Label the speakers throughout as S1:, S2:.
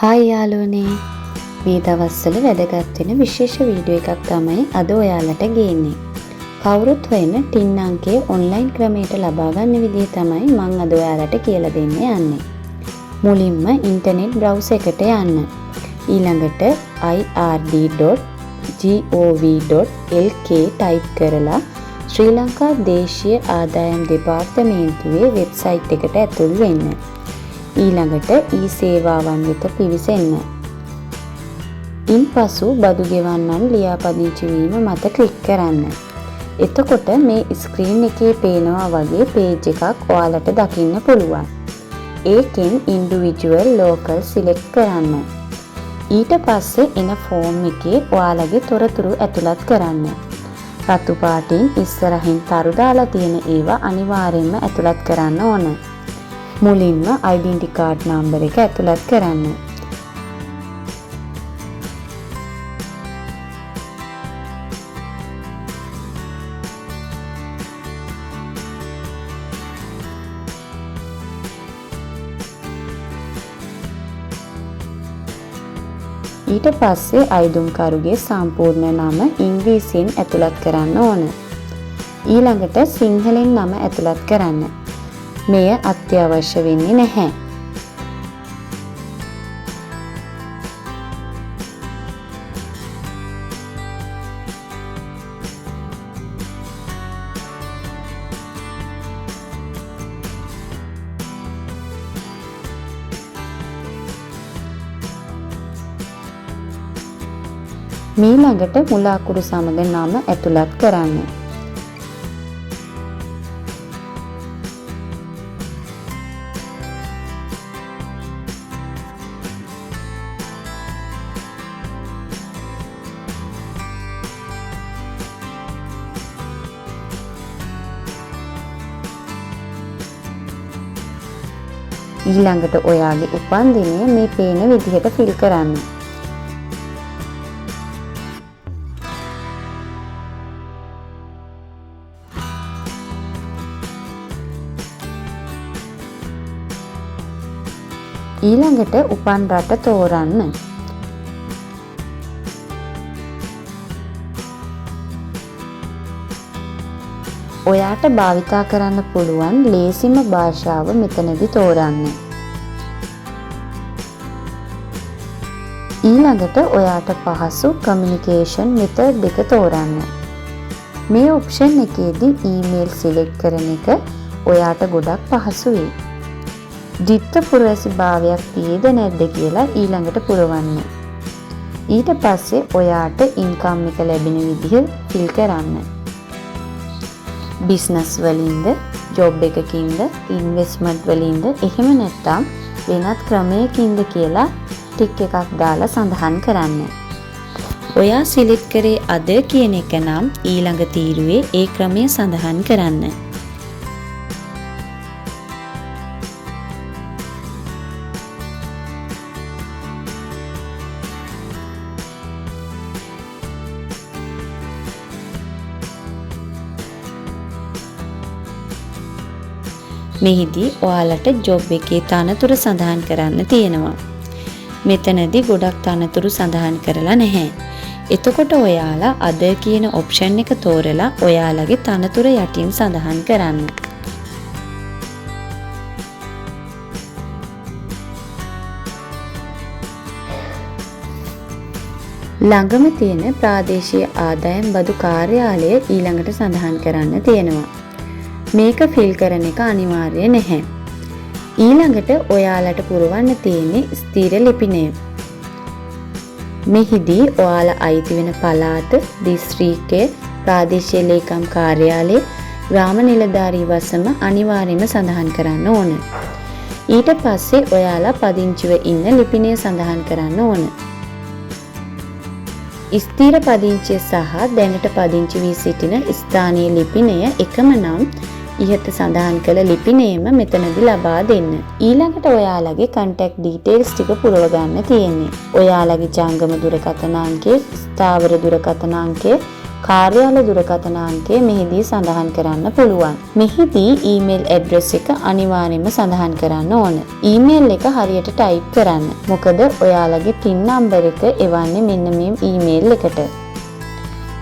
S1: Hi යාළුවනේ මේ දවස්වල වැදගත් වෙන විශේෂ වීඩියෝ එකක් තමයි අද ඔයාලට ගේන්නේ. කවුරුත් හොයන ටින් අංකය ඔන්ලයින් ක්‍රමයට ලබා ගන්න විදිහ තමයි මම අද ඔයාලට කියලා දෙන්න යන්නේ. මුලින්ම ඉන්ටර්නෙට් බ්‍රවුසර් එකට යන්න. ඊළඟට ird.gov.lk ටයිප් කරලා ශ්‍රී ලංකා දේශීය ආදායම් දෙපාර්තමේන්තුවේ වෙබ්සයිට් එකට ඇතුල් වෙන්න. ඊළඟට සේවාවන් වෙත පිවිසෙන්න. ඉන්පසු බදු ගෙවන්නන් ලියාපදිංචි වීම මත ක්ලික් කරන්න. එතකොට මේ ස්ක්‍රීන් එකේ පේනවා වගේ පේජ් එකක් ඔයාලට දකින්න පුළුවන්. ඒකෙන් ඉන්ඩිවිජුවල් ලෝකල් සිලෙක්ට් කරන්න. ඊට පස්සේ එන ෆෝම් එකේ ඔයාලගේ තොරතුරු ඇතුළත් කරන්න. රතු පාටින් ඉස්සරහින් තරු දාලා තියෙන ඒවා අනිවාර්යයෙන්ම ඇතුළත් කරන්න ඕන. මුලින්ම ඩෙන්ටි කාඩ් නම්බර් එක ඇතුළත් කරන්න. ඊට පස්සේ අයදුම්කරුගේ සම්පූර්ණ නම ඉංග්‍රීසියෙන් ඇතුළත් කරන්න ඕන. ඊළඟට සිංහලෙන් නම ඇතුළත් කරන්න. මෙය අත්‍යවශ්‍ය වෙන්නේ නැහැ. ඊළඟට මුල අකුරු සමග නම ඇතුළත් කරන්න. ඊළඟට ඔයාගේ උපන්දිනය මේ පේන විදිහට ෆිල් කරන්න. ඊළඟට උපන් රට තෝරන්න. ඔයාට භාවිතා කරන්න පුළුවන් ලේසිම භාෂාව මෙතනදී තෝරන්න. ඊළඟට ඔයාට පහසු කමියුනිකේෂන් මෙතඩ් එක තෝරන්න. මේ ඔප්ෂන් එකේදී ඊමේල් සිලෙක්ට් කරන එක ඔයාට ගොඩක් පහසු වෙයි. ද්විත්ව පුරවැසි භාවයක් තියේද නැද්ද කියලා ඊළඟට පුරවන්න. ඊට පස්සේ ඔයාට ඉන්කම් එක ලැබෙන විදිහ ෆිල් කරන්න. බිස්නස් වලින්ද, ජොබ් එකකින්ද, ඉන්වෙස්ට්මන්ට් වලින්ද, එහෙම නැත්නම් වෙනත් ක්‍රමයකින්ද කියලා ටික් එකක් දාලා සඳහන් කරන්න. ඔයා සිලෙක්ට් කරේ අද කියන එක නම් ඊළඟ තීරුවේ ඒ ක්‍රමය සඳහන් කරන්න. මෙහිදී ඔයාලට ජොබ් එකේ තනතුර සඳහන් කරන්න තියෙනවා. මෙතනදී ගොඩක් තනතුරු සඳහන් කරලා නැහැ. එතකොට ඔයාලා අද කියන ඔප්ෂන් එක තෝරලා ඔයාලගේ තනතුර යටින් සඳහන් කරන්න. ළඟම තියෙන ප්‍රාදේශීය ආදායම් බදු කාර්යාලය ඊළඟට සඳහන් කරන්න තියෙනවා. මේක ෆිල් කරන එක අනිවාර්ය නැහැ. ඊළඟට ඔයාලට පුරවන්න තියෙන්නේ ස්ථීර ලිපිනය. මෙහිදී ඔයාලා අයිති වෙන පළාත, දිස්ත්‍රික්කය, ප්‍රාදේශීය ලේකම් කාර්යාලය, ග්‍රාම නිලධාරී වසම අනිවාර්යයෙන්ම සඳහන් කරන්න ඕන. ඊට පස්සේ ඔයාලා පදිංචිව ඉන්න ලිපිනය සඳහන් කරන්න ඕන. ස්ථීර පදිංචිය සහ දැනට පදිංචි වී සිටින ස්ථානීය ලිපිනය එකම නම් ඉහත සඳහන් කළ ලිපිනයම මෙතනදී ලබා දෙන්න. ඊළඟට ඔයාලගේ contact details ටික පුරව ගන්න තියෙන්නේ. ඔයාලගේ ජංගම දුරකථන අංකය, ස්ථාවර දුරකථන අංකය, කාර්යාල දුරකථන අංකය මෙහිදී සඳහන් කරන්න පුළුවන්. මෙහිදී ඊමේල් ඇඩ්‍රස් එක අනිවාර්යයෙන්ම සඳහන් කරන්න ඕන. ඊමේල් එක හරියට ටයිප් කරන්න. මොකද ඔයාලගේ PIN නම්බර් එක එවන්නේ මෙන්න මේ ඊමේල් එකට.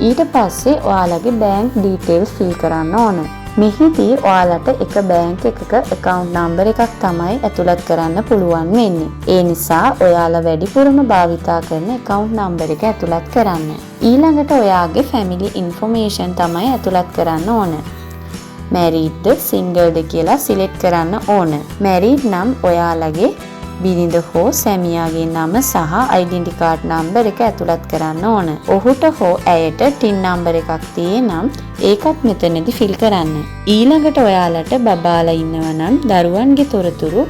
S1: ඊට පස්සේ ඔයාලගේ බැංක් ඩීටේල්ස් ෆිල් කරන්න ඕන. මෙහිදී ඔයාලට එක බැංක් එකක account number එකක් තමයි ඇතුළත් කරන්න පුළුවන් වෙන්නේ. ඒ නිසා ඔයාලා වැඩිපුරම භාවිතා කරන account number එක ඇතුළත් කරන්න. ඊළඟට ඔයාගේ family information තමයි ඇතුළත් කරන්න ඕන. married ද single ද කියලා select කරන්න ඕන. married නම් ඔයාලගේ බිරිඳ හෝ සැමියාගේ නම සහ identity card number එක ඇතුළත් කරන්න ඕන. ඔහුට හෝ ඇයට TIN number එකක් තියෙනම් ඒකත් මෙතනදි fill කරන්න. ඊළඟට ඔයාලට බබාලා ඉන්නවා නම් දරුවන්ගේ තොරතුරු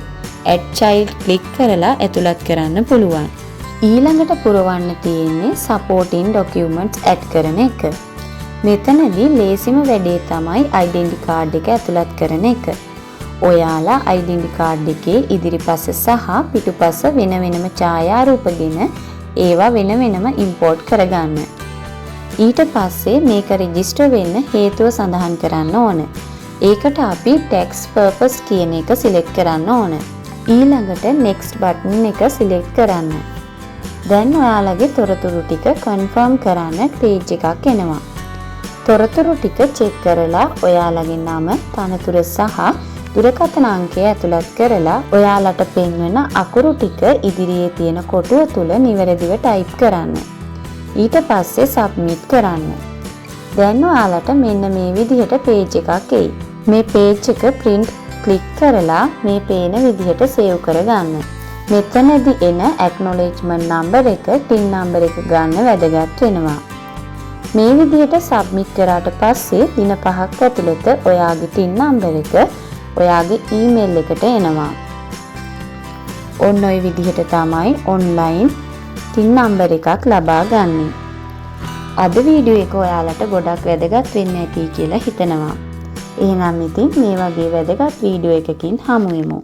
S1: add child click කරලා ඇතුළත් කරන්න පුළුවන්. ඊළඟට පුරවන්න තියෙන්නේ supporting documents add කරන එක. මෙතනදී ලේසිම වැඩේ තමයි identity card එක ඇතුළත් කරන එක. ඔයාලා identity card එකේ ඉදිරිපස සහ පිටුපස වෙන වෙනම ඡායාරූපගෙන ඒවා වෙන වෙනම import කරගන්න. ඊට පස්සේ මේක register වෙන්න හේතුව සඳහන් කරන්න ඕන. ඒකට අපි tax purpose කියන එක select කරන්න ඕන. ඊළඟට next button එක select කරන්න. දැන් ඔයාලගේ තොරතුරු ටික confirm කරන්න page එකක් එනවා. තොරතුරු ටික check කරලා ඔයාලගේ නම, තනතුර සහ දුරකථන අංකය ඇතුළත් කරලා ඔයාලට පෙන්වන අකුරු ටික ඉදිරියේ තියෙන කොටුව තුල නිවැරදිව ටයිප් කරන්න. ඊට පස්සේ සබ්මිට් කරන්න. දැන් ඔයාලට මෙන්න මේ විදිහට page එකක් එයි. මේ page එක print click කරලා මේ පේන විදිහට save කරගන්න. මෙතනදී එන acknowledgement number එක PIN number එක ගන්න වැදගත් වෙනවා. මේ විදිහට සබ්මිට් කරාට පස්සේ දින 5ක් ඇතුළත ඔයාගේ PIN number එක ඔයාගේ ඊමේල් එකට එනවා. ඔන්න ඔය විදිහට තමයි ඔන්ලයින් PIN නම්බර් එකක් ලබා ගන්න. අද වීඩියෝ එක ඔයාලට ගොඩක් වැදගත් වෙන්න ඇති කියලා හිතනවා. එහෙනම් ඉතින් මේ වගේ වැදගත් වීඩියෝ එකකින් හමු වෙමු.